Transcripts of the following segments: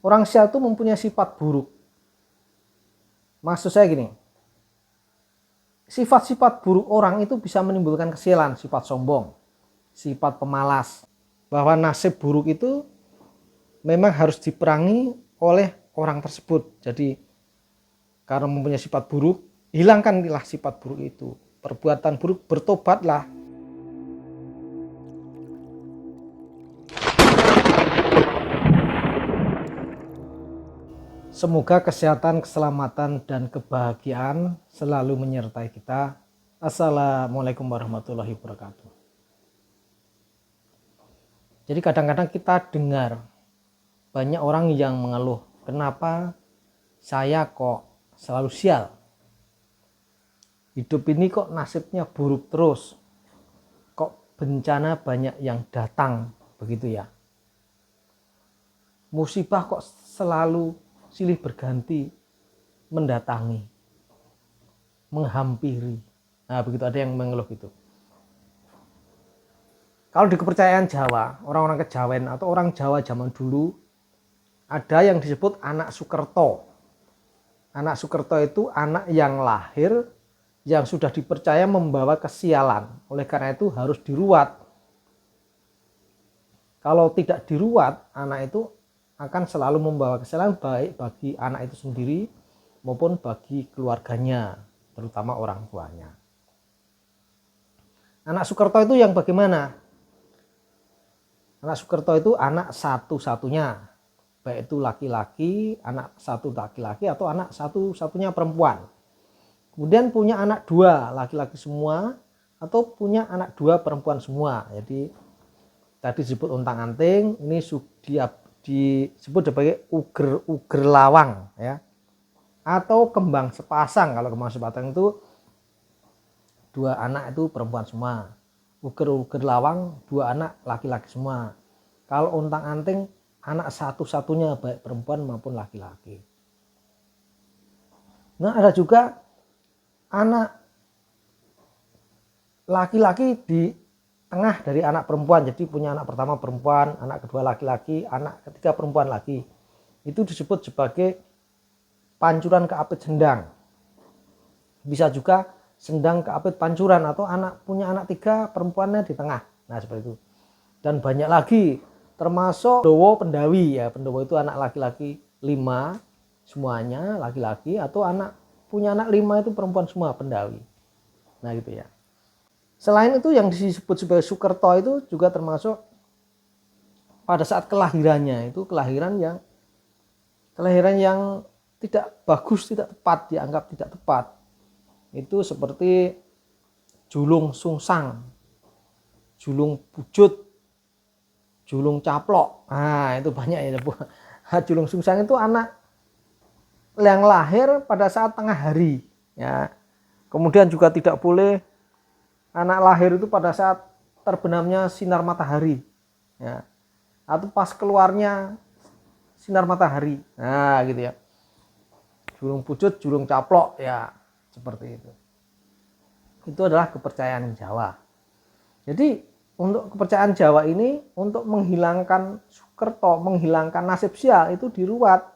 orang sial itu mempunyai sifat buruk. Maksud saya gini, sifat-sifat buruk orang itu bisa menimbulkan kesialan, sifat sombong, sifat pemalas. Bahwa nasib buruk itu memang harus diperangi oleh orang tersebut. Jadi karena mempunyai sifat buruk, hilangkanlah sifat buruk itu. Perbuatan buruk, bertobatlah. Semoga kesehatan, keselamatan, dan kebahagiaan selalu menyertai kita. Assalamualaikum warahmatullahi wabarakatuh. Jadi kadang-kadang kita dengar banyak orang yang mengeluh, kenapa saya kok selalu sial? Hidup ini kok nasibnya buruk terus? Kok bencana banyak yang datang, begitu ya? Musibah kok selalu silih berganti mendatangi, menghampiri. Nah, begitu ada yang mengeluh gitu. Kalau di kepercayaan Jawa, orang-orang kejawen atau orang Jawa zaman dulu, ada yang disebut anak Sukerto. Anak Sukerto itu anak yang lahir yang sudah dipercaya membawa kesialan. Oleh karena itu harus diruat. Kalau tidak diruat, anak itu akan selalu membawa kesialan, baik bagi anak itu sendiri maupun bagi keluarganya, terutama orang tuanya. Anak Sukerto itu yang bagaimana? Anak Sukerto itu anak satu-satunya, baik itu laki-laki, anak satu laki-laki atau anak satu-satunya perempuan. Kemudian punya anak dua, laki-laki semua, atau punya anak dua perempuan semua. Jadi tadi disebut untang-anting, ini disebut sebagai uger lawang ya, atau kembang sepasang. Kalau kembang sepasang itu dua anak itu perempuan semua, uger lawang dua anak laki-laki semua. Kalau untang-anting anak satu-satunya baik perempuan maupun laki-laki. Nah, ada juga anak laki-laki di tengah dari anak perempuan. Jadi punya anak pertama perempuan, anak kedua laki-laki, anak ketiga perempuan lagi. Itu disebut sebagai pancuran keapit sendang. Bisa juga sendang keapit pancuran, atau punya anak tiga, perempuannya di tengah. Nah, seperti itu. Dan banyak lagi, termasuk Pendowo Pendawi ya. Pendowo itu anak laki-laki 5 semuanya laki-laki, atau punya anak 5 itu perempuan semua, Pendawi. Nah, gitu ya. Selain itu yang disebut sebagai Sukerto itu juga termasuk pada saat kelahirannya, itu kelahiran yang tidak bagus, tidak tepat, dianggap tidak tepat. Itu seperti julung sungsang, julung pujut, julung caplok. Nah, itu banyak ya. Julung sungsang itu anak yang lahir pada saat tengah hari ya. Kemudian juga tidak boleh anak lahir itu pada saat terbenamnya sinar matahari ya, atau pas keluarnya sinar matahari. Nah, gitu ya. Julung pujut, julung caplok ya, seperti itu. Itu adalah kepercayaan Jawa. Jadi untuk kepercayaan Jawa ini, untuk menghilangkan Sukerto, menghilangkan nasib sial, itu diruat.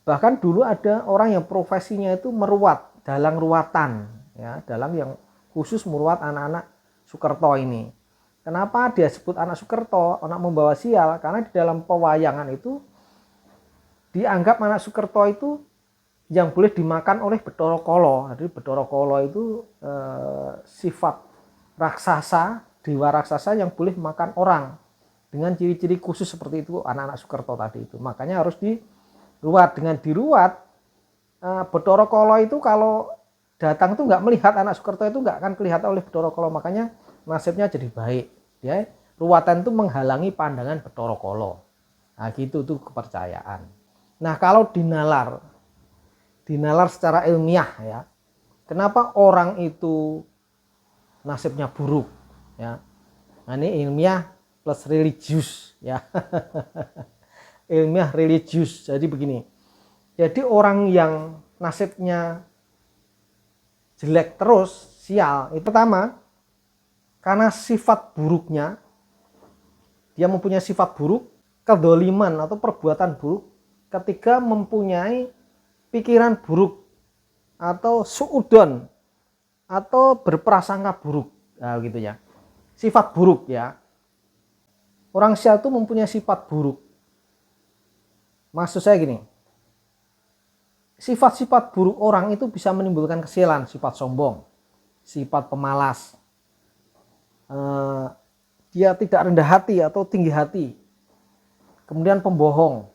Bahkan dulu ada orang yang profesinya itu meruat, dalang ruatan ya, dalang yang khusus meruat anak-anak Sukerto ini. Kenapa dia sebut anak Sukerto, anak membawa sial? Karena di dalam pewayangan itu dianggap anak Sukerto itu yang boleh dimakan oleh Bathara Kala. Jadi Bathara Kala itu sifat raksasa, dewa raksasa yang boleh makan orang dengan ciri-ciri khusus seperti itu, anak-anak Sukerto tadi itu. Makanya harus diruat. Dengan diruat, Bathara Kala itu kalau datang itu nggak melihat anak Sukerto, itu nggak akan kelihatan oleh Bathara Kala, makanya nasibnya jadi baik ya. Ruatan itu menghalangi pandangan Bathara Kala. Nah, gitu tuh kepercayaan. Nah, kalau dinalar secara ilmiah ya, kenapa orang itu nasibnya buruk ya. Nah, ini ilmiah plus religius ya. Ilmiah religius. Jadi begini, jadi orang yang nasibnya jelek terus, sial, itu pertama karena sifat buruknya, dia mempunyai sifat buruk, kedoliman atau perbuatan buruk ketika mempunyai pikiran buruk atau suudon atau berprasangka buruk. Nah, gitu ya. Sifat buruk ya. Orang sial itu mempunyai sifat buruk. Maksud saya gini, sifat-sifat buruk orang itu bisa menimbulkan kesialan, sifat sombong, sifat pemalas, dia tidak rendah hati atau tinggi hati, kemudian pembohong.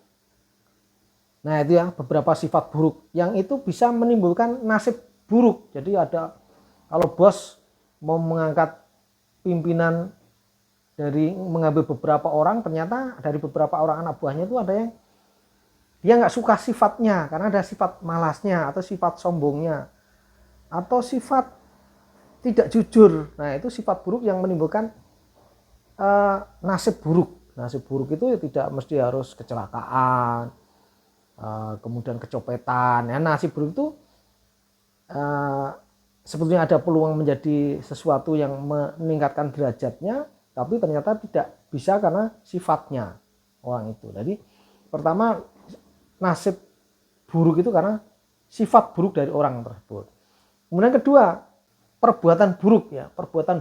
Nah itu ya beberapa sifat buruk yang itu bisa menimbulkan nasib buruk. Jadi ada, kalau bos mau mengangkat pimpinan dari mengambil beberapa orang, ternyata dari beberapa orang anak buahnya itu ada yang dia nggak suka sifatnya karena ada sifat malasnya atau sifat sombongnya atau sifat tidak jujur. Nah itu sifat buruk yang menimbulkan nasib buruk. Nasib buruk itu ya tidak mesti harus kecelakaan, kemudian kecopetan. Ya, nasib buruk itu sebetulnya ada peluang menjadi sesuatu yang meningkatkan derajatnya, tapi ternyata tidak bisa karena sifatnya orang itu. Jadi pertama, nasib buruk itu karena sifat buruk dari orang tersebut. Kemudian kedua, perbuatan buruk ya, perbuatan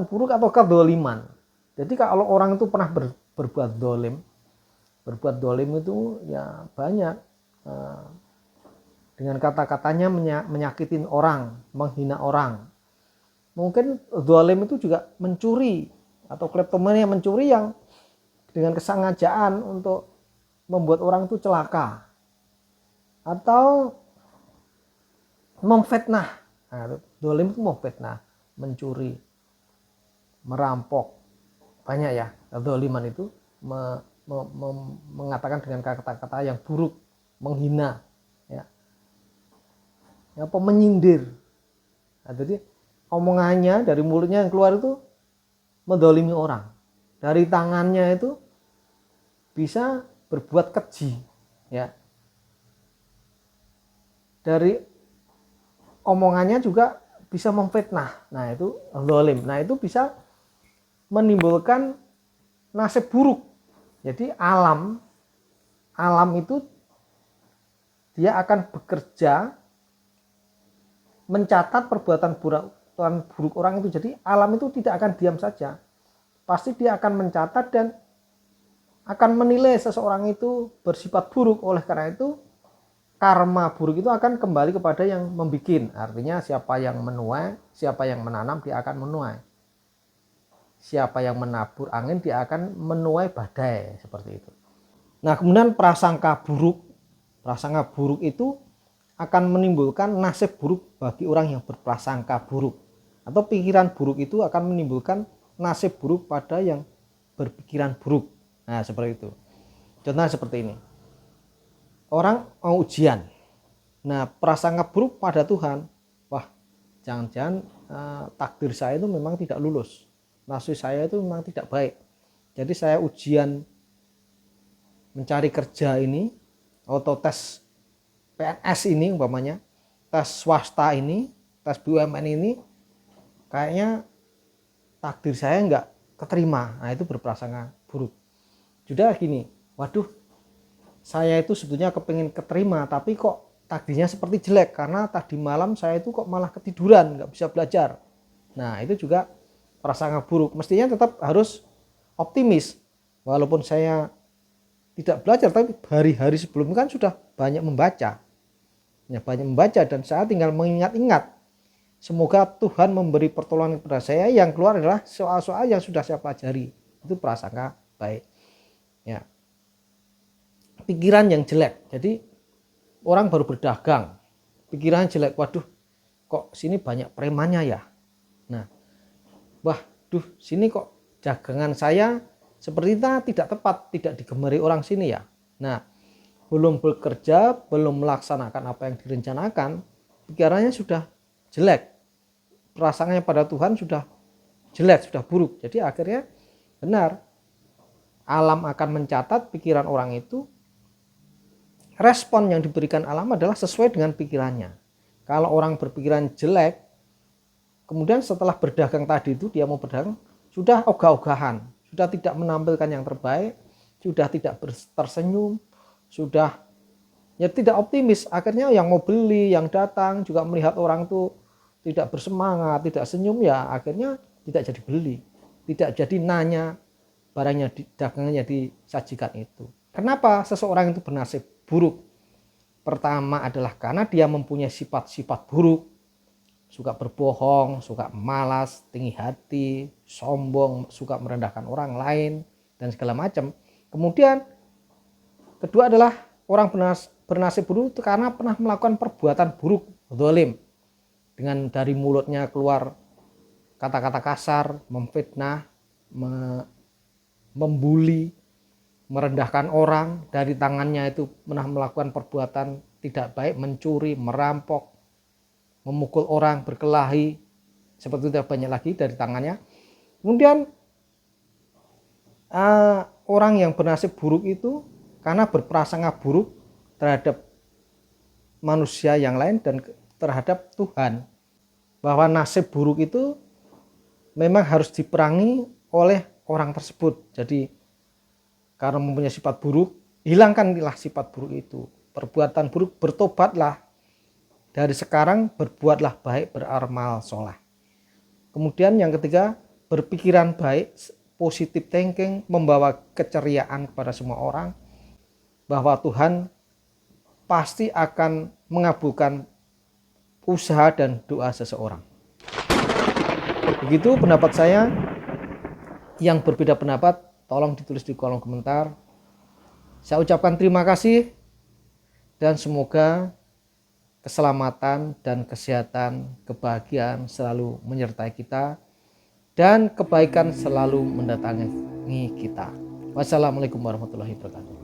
buruk atau kedoliman. Jadi kalau orang itu pernah berbuat dolim itu ya banyak, dengan kata-katanya menyakitin orang, menghina orang. Mungkin dolim itu juga mencuri atau kleptomania, mencuri yang dengan kesengajaan untuk membuat orang itu celaka atau memfitnah. Nah, dolim itu memfitnah, mencuri, merampok, banyak ya. Doliman itu mengatakan dengan kata-kata yang buruk, menghina, ya, apa menyindir. Nah, jadi omongannya dari mulutnya yang keluar itu mendolimi orang. Dari tangannya itu bisa berbuat keji, ya. Dari omongannya juga bisa memfitnah. Nah itu zalim. Nah itu bisa menimbulkan nasib buruk. Jadi alam itu dia akan bekerja mencatat perbuatan buruk orang itu. Jadi alam itu tidak akan diam saja, pasti dia akan mencatat dan akan menilai seseorang itu bersifat buruk. Oleh karena itu karma buruk itu akan kembali kepada yang membikin. Artinya siapa yang menuai, siapa yang menanam dia akan menuai. Siapa yang menabur angin dia akan menuai badai, seperti itu. Nah kemudian prasangka buruk itu akan menimbulkan nasib buruk bagi orang yang berprasangka buruk, atau pikiran buruk itu akan menimbulkan nasib buruk pada yang berpikiran buruk. Nah seperti itu. Contohnya seperti ini. Orang mau ujian. Nah prasangka buruk pada Tuhan, wah jangan-jangan takdir saya itu memang tidak lulus, nasib saya itu memang tidak baik. Jadi saya ujian mencari kerja ini, atau tes PNS ini umpamanya, tes swasta ini, tes BUMN ini, kayaknya takdir saya nggak keterima. Nah itu berprasangka buruk. Sudah gini, waduh saya itu sebetulnya kepingin keterima, tapi kok takdirnya seperti jelek karena tadi malam saya itu kok malah ketiduran, nggak bisa belajar. Nah itu juga prasangka buruk. Mestinya tetap harus optimis, walaupun saya tidak belajar, tapi hari-hari sebelumnya kan sudah banyak membaca, dan saya tinggal mengingat-ingat. Semoga Tuhan memberi pertolongan kepada saya, yang keluar adalah soal-soal yang sudah saya pelajari. Itu prasangka baik. Ya. Pikiran yang jelek. Jadi orang baru berdagang, pikiran jelek, waduh kok sini banyak premannya ya. Nah, waduh sini kok dagangan saya sepertinya tidak tepat, tidak digemari orang sini ya. Nah, belum bekerja, belum melaksanakan apa yang direncanakan, pikirannya sudah jelek, perasaannya pada Tuhan sudah jelek, sudah buruk. Jadi akhirnya benar, alam akan mencatat pikiran orang itu. Respon yang diberikan alam adalah sesuai dengan pikirannya. Kalau orang berpikiran jelek, kemudian setelah berdagang tadi itu dia mau berdagang, sudah ogah-ogahan, sudah tidak menampilkan yang terbaik, sudah tidak tersenyum, sudah ya tidak optimis. Akhirnya yang mau beli, yang datang juga melihat orang tuh tidak bersemangat, tidak senyum, ya akhirnya tidak jadi beli, tidak jadi nanya barangnya dagangannya disajikan itu. Kenapa seseorang itu bernasib buruk? Pertama adalah karena dia mempunyai sifat-sifat buruk, suka berbohong, suka malas, tinggi hati, sombong, suka merendahkan orang lain dan segala macam. Kemudian kedua adalah orang bernasib buruk itu karena pernah melakukan perbuatan buruk, zalim, dengan dari mulutnya keluar kata-kata kasar, memfitnah, membuli, merendahkan orang. Dari tangannya itu pernah melakukan perbuatan tidak baik, mencuri, merampok, memukul orang, berkelahi, seperti itu banyak lagi dari tangannya. Kemudian orang yang bernasib buruk itu karena berprasangka buruk terhadap manusia yang lain dan terhadap Tuhan, bahwa nasib buruk itu memang harus diperangi oleh orang tersebut. Jadi karena mempunyai sifat buruk, hilangkanlah sifat buruk itu. Perbuatan buruk, bertobatlah. Dari sekarang berbuatlah baik, beramal soleh. Kemudian yang ketiga, berpikiran baik, positive thinking, membawa keceriaan kepada semua orang, bahwa Tuhan pasti akan mengabulkan usaha dan doa seseorang. Begitu pendapat saya. Yang berbeda pendapat tolong ditulis di kolom komentar. Saya ucapkan terima kasih dan semoga keselamatan dan kesehatan, kebahagiaan selalu menyertai kita dan kebaikan selalu mendatangi kita. Wassalamualaikum warahmatullahi wabarakatuh.